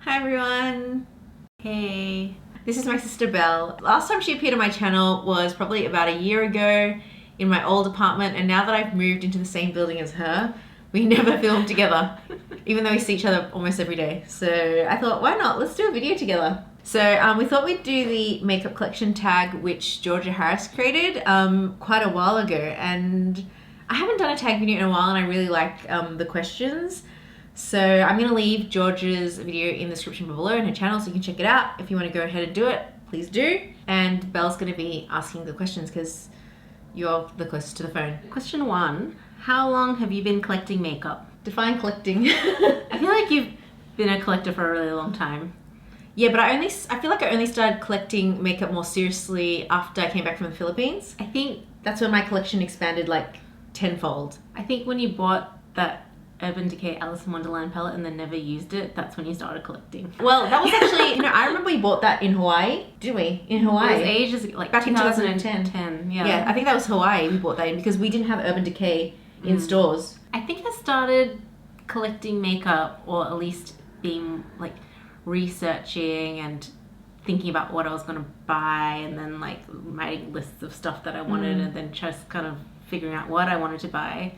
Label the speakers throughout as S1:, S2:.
S1: Hi everyone!
S2: Hey.
S1: This is my sister Belle. Last time she appeared on my channel was probably about a year ago in my old apartment, and now that I've moved into the same building as her, we never filmed together, even though we see each other almost every day. So I thought, why not? Let's do a video together. So we thought we'd do the makeup collection tag which Georgia Harris created quite a while ago, and I haven't done a tag video in a while and I really like the questions. So I'm going to leave Georgia's video in the description below in her channel so you can check it out. If you want to go ahead and do it, please do. And Belle's going to be asking the questions because you're the closest to the phone.
S2: Question 1. How long have you been collecting makeup?
S1: Define collecting.
S2: I feel like you've been a collector for a really long time.
S1: Yeah, but I feel like I only started collecting makeup more seriously after I came back from the Philippines.
S2: I think
S1: That's when my collection expanded like tenfold.
S2: I think when you bought that Urban Decay Alice in Wonderland palette and then never used it, that's when you started collecting.
S1: Well, that was actually, I remember we bought that in Hawaii, didn't we? In Hawaii.
S2: It was ages ago, like
S1: Back in
S2: 2010.
S1: Yeah, I think that was Hawaii we bought that in because we didn't have Urban Decay in stores.
S2: I think I started collecting makeup, or at least being like researching and thinking about what I was going to buy, and then like writing lists of stuff that I wanted, and then just kind of figuring out what I wanted to buy.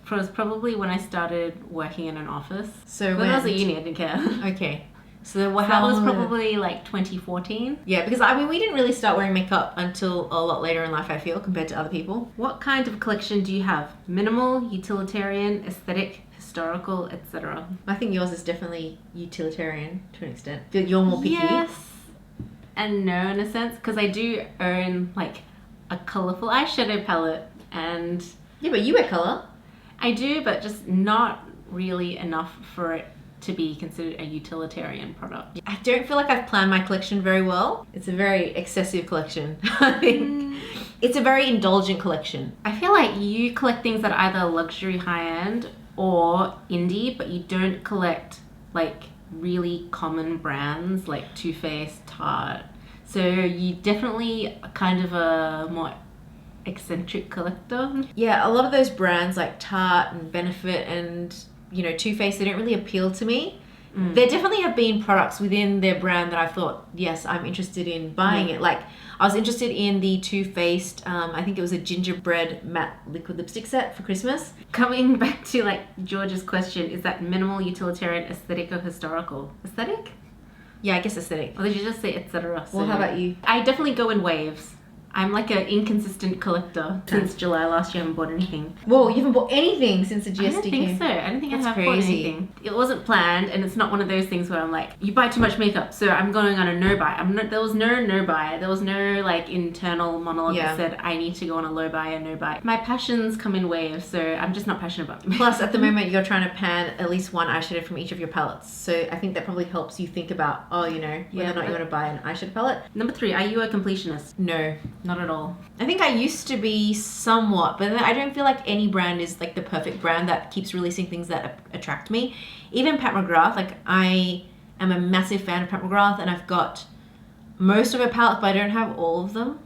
S2: It was probably when I started working in an office.
S1: So
S2: when I was at uni, I didn't care.
S1: Okay. So
S2: That was probably like 2014.
S1: Yeah, because we didn't really start wearing makeup until a lot later in life, I feel, compared to other people.
S2: What kind of collection do you have? Minimal, utilitarian, aesthetic, historical, etc.
S1: I think yours is definitely utilitarian to an extent. You're more picky.
S2: Yes and no, in a sense, because I do own like a colourful eyeshadow palette, and
S1: Yeah, but you wear colour.
S2: I do, but just not really enough for it to be considered a utilitarian product.
S1: I don't feel like I've planned my collection very well. It's a very excessive collection, I think. It's a very indulgent collection.
S2: I feel like you collect things that are either luxury high-end or indie, but you don't collect like really common brands like Too Faced, Tarte. So you definitely are kind of a more eccentric collector.
S1: Yeah, a lot of those brands like Tarte and Benefit and Too Faced, they don't really appeal to me. There definitely have been products within their brand that I thought, yes, I'm interested in buying it. Like I was interested in the Too Faced, I think it was a gingerbread matte liquid lipstick set for Christmas.
S2: Coming back to like George's question, is that minimal, utilitarian, aesthetic, or historical? Aesthetic?
S1: Yeah, I guess aesthetic.
S2: Or did you just say etc.?
S1: Well, how about you?
S2: I definitely go in waves. I'm like an inconsistent collector. Since July last year, I haven't bought anything.
S1: Whoa, you haven't bought anything since the GST
S2: I don't think so. I don't think
S1: That's
S2: I have bought
S1: crazy.
S2: anything. It wasn't planned, and it's not one of those things where I'm like, you buy too much makeup, so I'm going on a no buy. There was no buy. There was no like internal monologue that said I need to go on a low buy or no buy. My passions come in waves, so I'm just not passionate about them.
S1: Plus, at the moment, you're trying to pan at least one eyeshadow from each of your palettes. So I think that probably helps you think about, whether or not you want to buy an eyeshadow palette.
S2: Number 3, are you a completionist?
S1: No.
S2: Not at all.
S1: I think I used to be somewhat, but I don't feel like any brand is like the perfect brand that keeps releasing things that attract me. Even Pat McGrath, like I am a massive fan of Pat McGrath, and I've got most of her palettes, but I don't have all of them.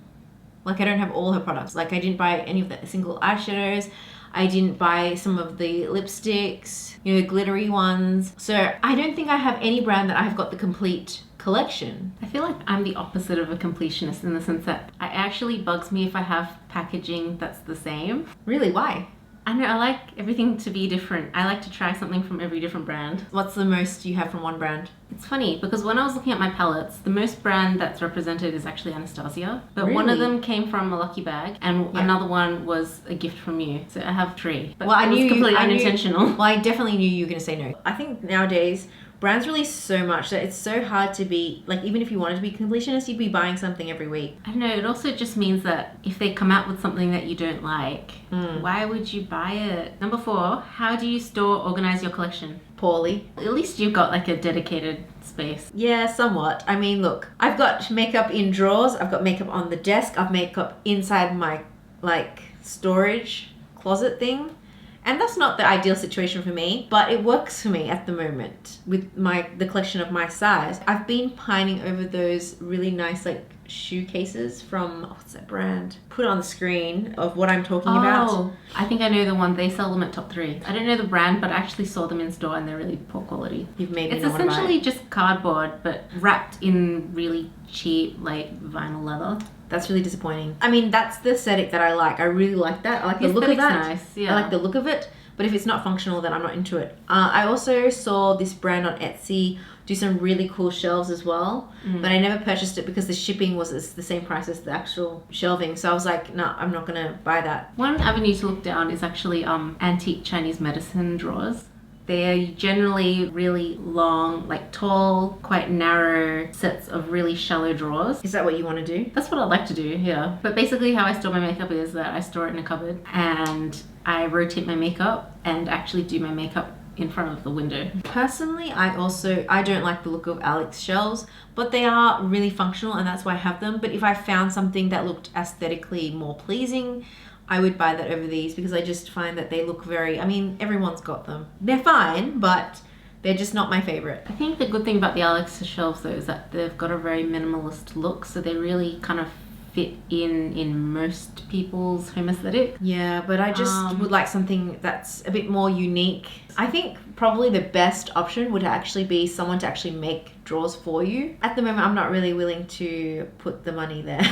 S1: Like I don't have all her products. Like I didn't buy any of the single eyeshadows. I didn't buy some of the lipsticks, the glittery ones. So I don't think I have any brand that I've got the complete collection.
S2: I feel like I'm the opposite of a completionist in the sense that it actually bugs me if I have packaging that's the same.
S1: Really? Why?
S2: I know, I like everything to be different. I like to try something from every different brand.
S1: What's the most you have from one brand?
S2: It's funny because when I was looking at my palettes, the most brand that's represented is actually Anastasia. But
S1: Really?
S2: one of them came from a lucky bag, and another one was a gift from you. So I have 3. But
S1: Well,
S2: it was completely unintentional.
S1: Well, I definitely knew you were going to say no. I think nowadays brands release so much that it's so hard to be, like, even if you wanted to be completionist, you'd be buying something every week.
S2: I don't know, it also just means that if they come out with something that you don't like, why would you buy it? Number 4, how do you store, organize your collection?
S1: Poorly.
S2: At least you've got like a dedicated space.
S1: Yeah, somewhat. I mean, look, I've got makeup in drawers, I've got makeup on the desk, I've makeup inside my, like, storage closet thing. And that's not the ideal situation for me, but it works for me at the moment with the collection of my size. I've been pining over those really nice like shoe cases from, what's that brand? Put on the screen of what I'm talking about.
S2: Oh, I think I know the one. They sell them at Top 3. I don't know the brand, but I actually saw them in store and they're really poor quality.
S1: You've made me
S2: It's
S1: not want to buy
S2: essentially
S1: it.
S2: just cardboard, but wrapped in really cheap, like, vinyl leather.
S1: That's really disappointing. I mean, that's the aesthetic that I like. I really like that. I like the look of
S2: aesthetic's
S1: that.
S2: nice, yeah.
S1: I like the look of it. But if it's not functional, then I'm not into it. I also saw this brand on Etsy do some really cool shelves as well. But I never purchased it because the shipping was the same price as the actual shelving. So I was like, no, I'm not going to buy that.
S2: One avenue to look down is actually antique Chinese medicine drawers. They're generally really long, like tall, quite narrow sets of really shallow drawers.
S1: Is that what you want to do?
S2: That's what I like to do, yeah. But basically how I store my makeup is that I store it in a cupboard and I rotate my makeup and actually do my makeup in front of the window.
S1: Personally, I don't like the look of Alex shelves, but they are really functional and that's why I have them. But if I found something that looked aesthetically more pleasing, I would buy that over these because I just find that they look very, I mean, everyone's got them. They're fine, but they're just not my favorite.
S2: I think the good thing about the Alex shelves though is that they've got a very minimalist look, so they really kind of fit in most people's home aesthetic.
S1: Yeah, but I just would like something that's a bit more unique. I think probably the best option would actually be someone to actually make drawers for you. At the moment, I'm not really willing to put the money there.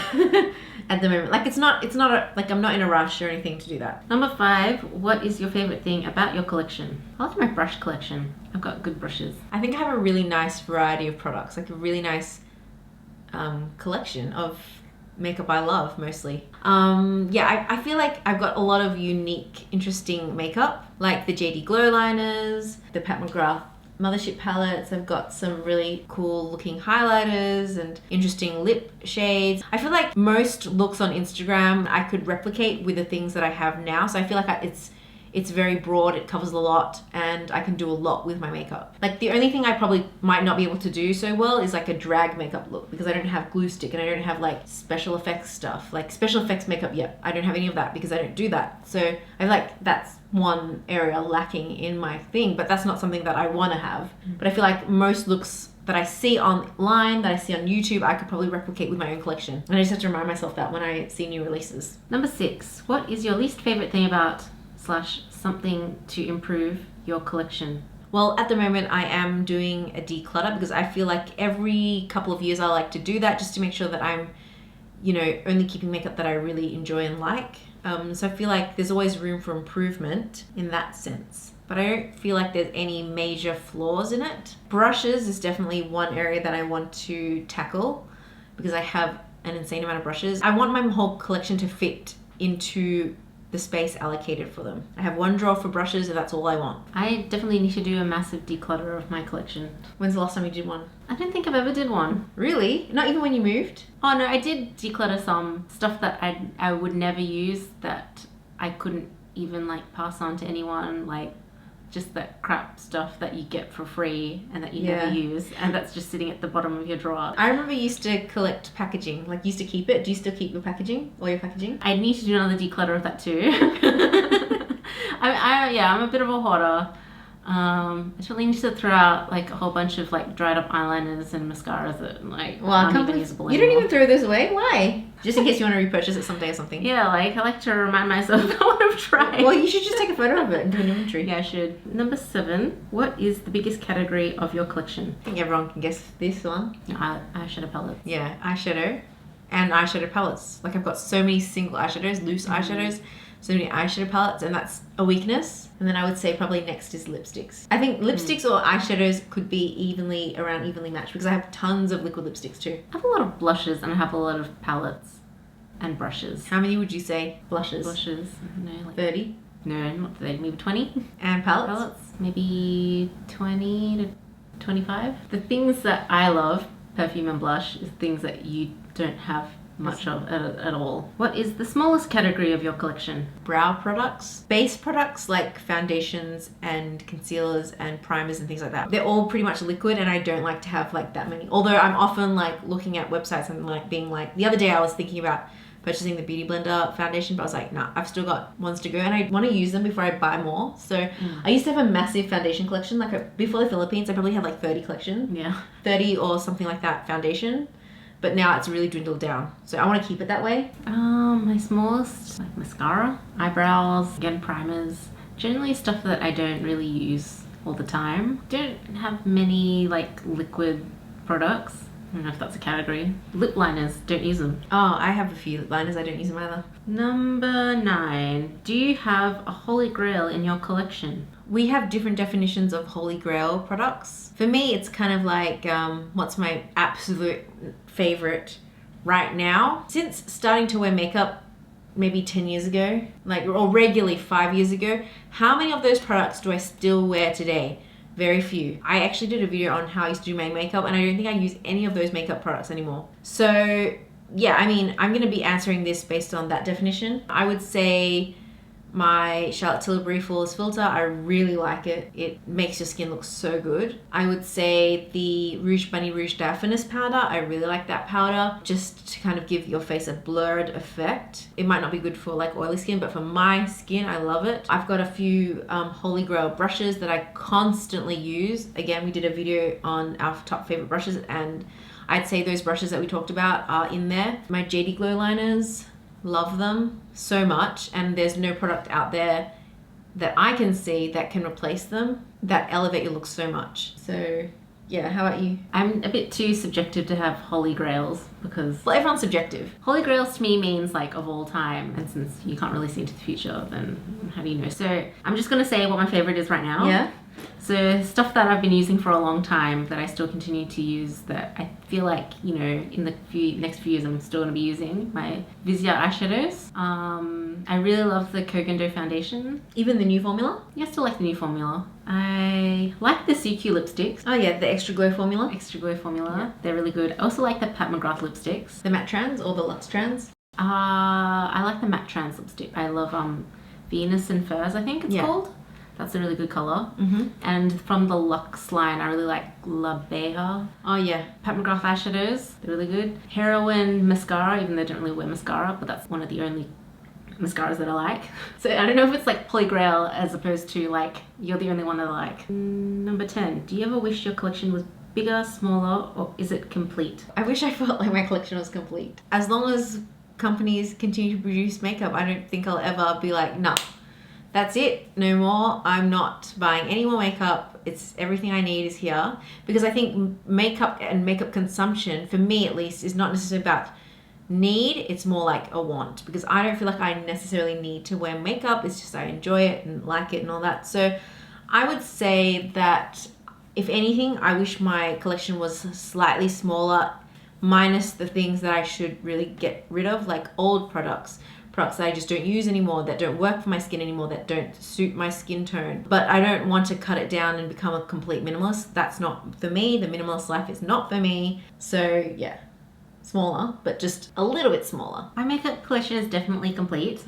S1: At the moment, like it's not like I'm not in a rush or anything to do that.
S2: Number 5, what is your favorite thing about your collection? I like my brush collection. I've got good brushes.
S1: I think I have a really nice variety of products, like a really nice collection of makeup I love mostly. I feel like I've got a lot of unique, interesting makeup, like the JD Glow liners, the Pat McGrath Mothership palettes. I've got some really cool looking highlighters and interesting lip shades. I feel like most looks on Instagram I could replicate with the things that I have now, so I feel like it's very broad, it covers a lot, and I can do a lot with my makeup. Like the only thing I probably might not be able to do so well is like a drag makeup look because I don't have glue stick and I don't have like special effects stuff. Like special effects makeup, I don't have any of that because I don't do that. So I feel like that's one area lacking in my thing, but that's not something that I want to have. But I feel like most looks that I see online, that I see on YouTube, I could probably replicate with my own collection. And I just have to remind myself that when I see new releases.
S2: Number 6, what is your least favorite thing about / something to improve your collection?
S1: Well, at the moment I am doing a declutter because I feel like every couple of years I like to do that just to make sure that I'm, only keeping makeup that I really enjoy and like. So I feel like there's always room for improvement in that sense. But I don't feel like there's any major flaws in it. Brushes is definitely one area that I want to tackle because I have an insane amount of brushes. I want my whole collection to fit into the space allocated for them. I have one drawer for brushes and that's all I want.
S2: I definitely need to do a massive declutter of my collection.
S1: When's the last time you did one?
S2: I don't think I've ever did one.
S1: Really? Not even when you moved?
S2: Oh no, I did declutter some stuff that I would never use, that I couldn't even like pass on to anyone, like just that crap stuff that you get for free and that you never use, and that's just sitting at the bottom of your drawer.
S1: I remember you used to collect packaging, like you used to keep it. Do you still keep your packaging? All your packaging?
S2: I need to do another declutter of that too. I'm a bit of a hoarder. I really need to throw out like a whole bunch of like dried up eyeliners and mascaras that like aren't even usable
S1: you
S2: anymore.
S1: don't even throw those away? Why? Just in case you want to repurchase it someday or something.
S2: Yeah, like I like to remind myself of what I've tried.
S1: Well, you should just take a photo of it and do an inventory.
S2: Yeah, I should. Number 7, what is the biggest category of your collection?
S1: I think everyone can guess this one.
S2: Eyeshadow palettes.
S1: Yeah, eyeshadow and eyeshadow palettes. Like I've got so many single eyeshadows, loose eyeshadows, so many eyeshadow palettes, and that's a weakness. And then I would say probably next is lipsticks. I think lipsticks or eyeshadows could be evenly matched because I have tons of liquid lipsticks too.
S2: I have a lot of blushes and I have a lot of palettes and brushes.
S1: How many would you say blushes?
S2: Blushes, no, like
S1: 30?
S2: No, not 30, maybe 20.
S1: And palettes?
S2: Palettes, maybe 20 to 25. The things that I love, perfume and blush, is things that you don't have much of at all. What is the smallest category of your collection?
S1: Brow products. Base products like foundations and concealers and primers and things like that. They're all pretty much liquid and I don't like to have like that many. Although I'm often like looking at websites and like being like, the other day I was thinking about purchasing the Beauty Blender foundation, but I was like, nah, I've still got ones to go and I want to use them before I buy more. So I used to have a massive foundation collection. Like before the Philippines, I probably had like 30 collection.
S2: Yeah.
S1: 30 or something like that foundation. but now it's really dwindled down. So I want to keep it that way.
S2: My smallest, like mascara, eyebrows, again primers, generally stuff that I don't really use all the time. Don't have many like liquid products. I don't know if that's a category. Lip liners, don't use them.
S1: Oh, I have a few lip liners, I don't use them either.
S2: Number 9, do you have a holy grail in your collection?
S1: We have different definitions of holy grail products. For me, it's kind of like, what's my absolute favorite right now? Since starting to wear makeup maybe 10 years ago, like, or regularly 5 years ago, how many of those products do I still wear today? Very few. I actually did a video on how I used to do my makeup, and I don't think I use any of those makeup products anymore. So yeah, I mean, I'm gonna be answering this based on that definition. I would say my Charlotte Tilbury Flawless Filter, I really like it. It makes your skin look so good. I would say the Rouge Bunny Rouge Diaphanous powder, I really like that powder, just to kind of give your face a blurred effect. It might not be good for like oily skin, but for my skin, I love it. I've got a few Holy Grail brushes that I constantly use. Again, we did a video on our top favorite brushes, and I'd say those brushes that we talked about are in there. My JD Glow liners, love them so much, and there's no product out there that I can see that can replace them, that elevate your look so much. So yeah, how about you?
S2: I'm a bit too subjective to have holy grails because,
S1: well, everyone's subjective.
S2: Holy grails to me means like of all time, and since you can't really see into the future, then how do you know? So I'm just gonna say what my favorite is right now.
S1: Yeah.
S2: So stuff that I've been using for a long time that I still continue to use, that I feel like, you know, in the next few years I'm still going to be using my Vizia eyeshadows. I really love the Kokondo foundation.
S1: Even the new formula?
S2: Yeah, I still like the new formula. I like the CQ lipsticks.
S1: Oh yeah, the Extra Glow formula.
S2: Extra Glow formula.
S1: Yeah.
S2: They're really good. I also like the Pat McGrath lipsticks.
S1: The matte trans or the luxe trans?
S2: I like the matte trans lipstick. I love Venus and Furs, I think it's called. That's a really good colour. And from the Luxe line, I really like La Beja.
S1: Oh yeah.
S2: Pat McGrath eyeshadows, they're really good. Heroin mascara, even though I don't really wear mascara, but that's one of the only mascaras that I like. So I don't know if it's like Holy Grail as opposed to like, you're the only one that I like. Number 10, do you ever wish your collection was bigger, smaller, or is it complete?
S1: I wish I felt like my collection was complete. As long as companies continue to produce makeup, I don't think I'll ever be like, nah, that's it, no more. I'm not buying any more makeup. It's everything I need is here. Because I think makeup and makeup consumption, for me at least, is not necessarily about need, it's more like a want. Because I don't feel like I necessarily need to wear makeup, it's just I enjoy it and like it and all that. So I would say that if anything, I wish my collection was slightly smaller, minus the things that I should really get rid of, like old products that I just don't use anymore, that don't work for my skin anymore, that don't suit my skin tone. But I don't want to cut it down and become a complete minimalist. That's not for me. The minimalist life is not for me. So yeah, smaller, but just a little bit smaller.
S2: My makeup collection is definitely complete.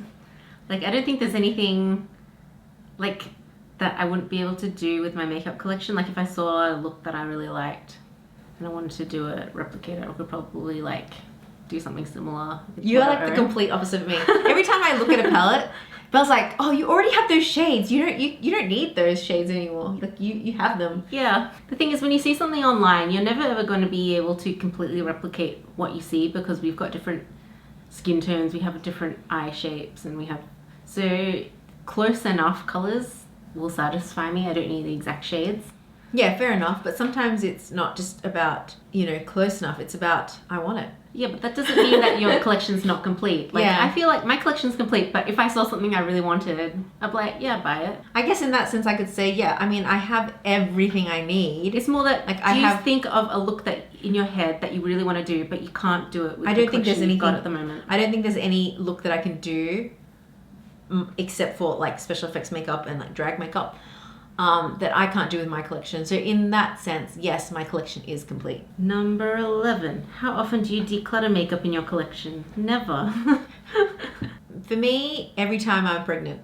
S2: Like, I don't think there's anything like that I wouldn't be able to do with my makeup collection. Like, if I saw a look that I really liked and I wanted to do it, replicate it, I could probably like do something similar.
S1: You're like the complete opposite of me. Every time I look at a palette, Belle's like, oh, you already have those shades. You don't need those shades anymore. Like you have them.
S2: Yeah. The thing is, when you see something online, you're never ever going to be able to completely replicate what you see, because we've got different skin tones, we have different eye shapes, and we have, so close enough colors will satisfy me. I don't need the exact shades.
S1: Yeah, fair enough. But sometimes it's not just about, you know, close enough. It's about, I want it.
S2: Yeah, but that doesn't mean that your collection's not complete. Like,
S1: yeah.
S2: I feel like my collection's complete, but if I saw something I really wanted, I'd be like, yeah, buy it.
S1: I guess in that sense I could say, yeah, I mean, I have everything I need.
S2: It's more that, like, think of a look that in your head that you really want to do, but you can't do it with
S1: I don't think there's anything
S2: got at the moment.
S1: I don't think there's any look that I can do except for like special effects makeup and like drag makeup that I can't do with my collection. So in that sense, yes, my collection is complete.
S2: Number 11. How often do you declutter makeup in your collection? Never.
S1: For me, every time I'm pregnant.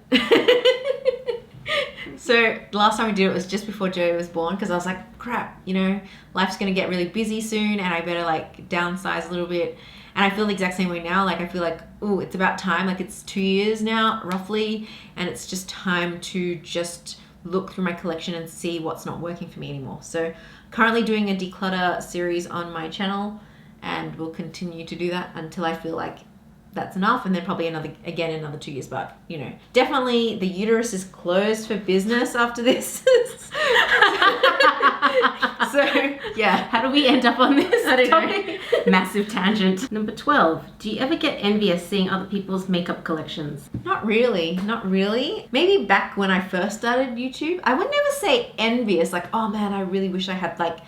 S1: So the last time we did it was just before Joey was born, because I was like, crap, you know, life's gonna get really busy soon and I better like downsize a little bit. And I feel the exact same way now. Like, I feel like, oh, it's about time. Like, it's 2 years now, roughly, and it's just time to just look through my collection and see what's not working for me anymore. So currently doing a declutter series on my channel, and will continue to do that until I feel like that's enough, and then probably another 2 years. But you know, definitely the uterus is closed for business after this. So yeah,
S2: How do we end up on this?
S1: I don't
S2: topic? Massive tangent. Number 12. Do you ever get envious seeing other people's makeup collections?
S1: not really. Maybe back when I first started YouTube, I would never say envious, like, oh man, I really wish I had like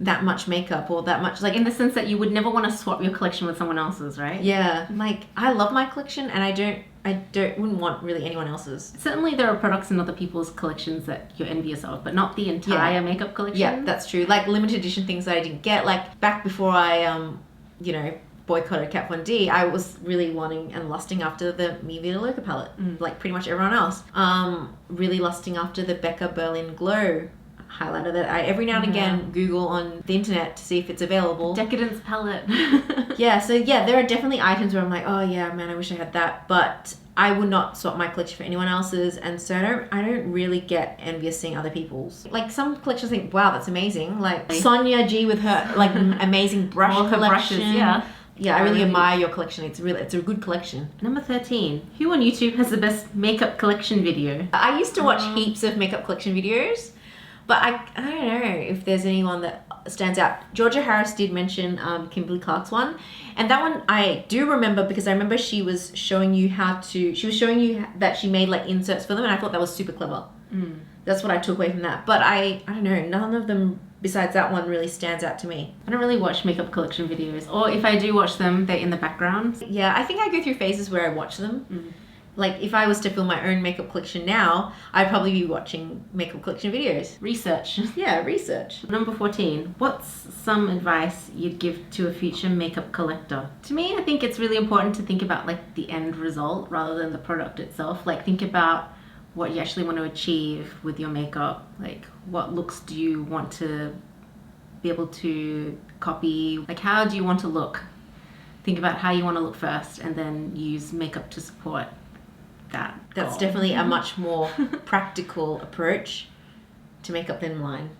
S1: that much makeup or that much, like,
S2: In the sense that you would never want to swap your collection with someone else's, right?
S1: yeah, like I love my collection, and wouldn't want really anyone else's.
S2: Certainly there are products in other people's collections that you're envious of, but not the entire makeup collection.
S1: Yeah, that's true. Like limited edition things that I didn't get. Like back before I, boycotted Kat Von D, I was really wanting and lusting after the Mi Vida Loca palette, like pretty much everyone else. Really lusting after the Becca Berlin Glow highlighter that I every now and again Google on the internet to see if it's available.
S2: Decadence palette.
S1: Yeah, so yeah, there are definitely items where I'm like, oh yeah, man, I wish I had that, but I would not swap my collection for anyone else's, and so I don't really get envious seeing other people's. Like some collections, think, wow, that's amazing. Like Sonia G with her like amazing brush
S2: All her
S1: collection.
S2: brushes, yeah.
S1: Yeah, I really admire your collection. It's a good collection.
S2: Number 13. Who on YouTube has the best makeup collection video?
S1: I used to watch heaps of makeup collection videos, but I don't know if there's anyone that stands out. Georgia Harris did mention Kimberly Clark's one, and that one I do remember because I remember she was showing you that she made like inserts for them, and I thought that was super clever. That's what I took away from that. But I don't know, none of them besides that one really stands out to me.
S2: I don't really watch makeup collection videos, or if I do watch them, they're in the background.
S1: Yeah, I think I go through phases where I watch them. Like if I was to film my own makeup collection now, I'd probably be watching makeup collection videos.
S2: Research.
S1: Yeah, research.
S2: Number 14. What's some advice you'd give to a future makeup collector? To me, I think it's really important to think about like the end result rather than the product itself. Like think about what you actually want to achieve with your makeup. Like what looks do you want to be able to copy? Like how do you want to look? Think about how you want to look first, and then use makeup to support that.
S1: That's
S2: goal.
S1: definitely a much more practical approach to makeup than mine.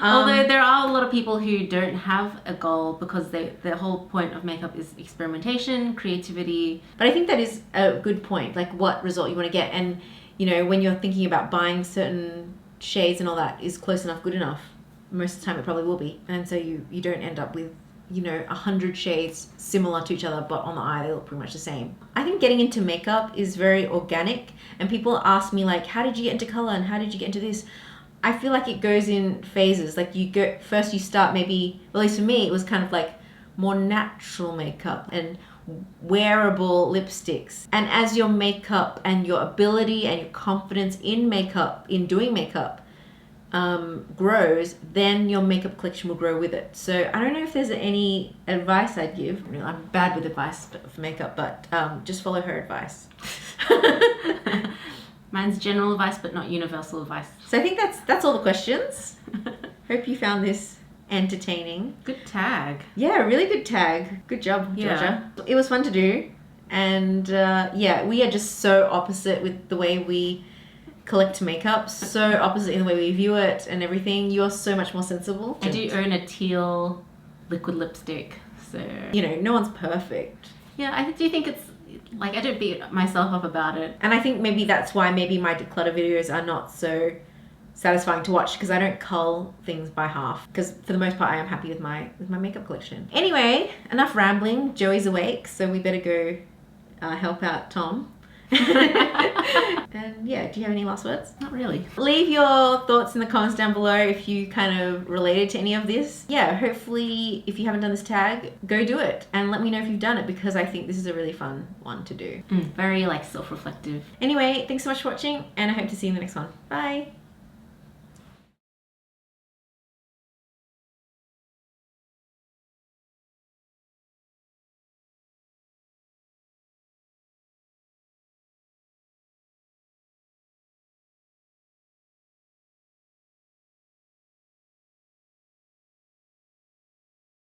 S2: Although there are a lot of people who don't have a goal because their whole point of makeup is experimentation, creativity.
S1: But I think that is a good point, like what result you want to get. And, you know, when you're thinking about buying certain shades and all that, is close enough good enough? Most of the time it probably will be. And so you don't end up with, 100 shades similar to each other, but on the eye they look pretty much the same. I think getting into makeup is very organic, and people ask me like, how did you get into color and how did you get into this? I feel like it goes in phases. Like you start maybe, at least for me, it was kind of like more natural makeup and wearable lipsticks. And as your makeup and your ability and your confidence in makeup, in doing makeup, grows, then your makeup collection will grow with it. So I don't know if there's any advice I'd give. I'm bad with advice for makeup, but just follow her advice.
S2: Mine's general advice, but not universal advice.
S1: So I think that's all the questions. Hope you found this entertaining.
S2: Good tag.
S1: Yeah, really good tag. Good job, Georgia.
S2: Yeah.
S1: It was fun to do. And we are just so opposite with the way we collect makeup, so opposite in the way we view it and everything. You're so much more sensible.
S2: I do own a teal liquid lipstick, so...
S1: no one's perfect.
S2: Yeah, I do think it's... Like, I don't beat myself up about it.
S1: And I think maybe that's why maybe my declutter videos are not so satisfying to watch, because I don't cull things by half. Because for the most part, I am happy with my makeup collection. Anyway, enough rambling. Joey's awake, so we better go help out Tom. And yeah, do you have any last words?
S2: Not really.
S1: Leave your thoughts in the comments down below if you kind of related to any of this. Yeah, hopefully if you haven't done this tag, go do it and let me know if you've done it, because I think this is a really fun one to do.
S2: Very like self-reflective.
S1: Anyway, thanks so much for watching, and I hope to see you in the next one. Bye.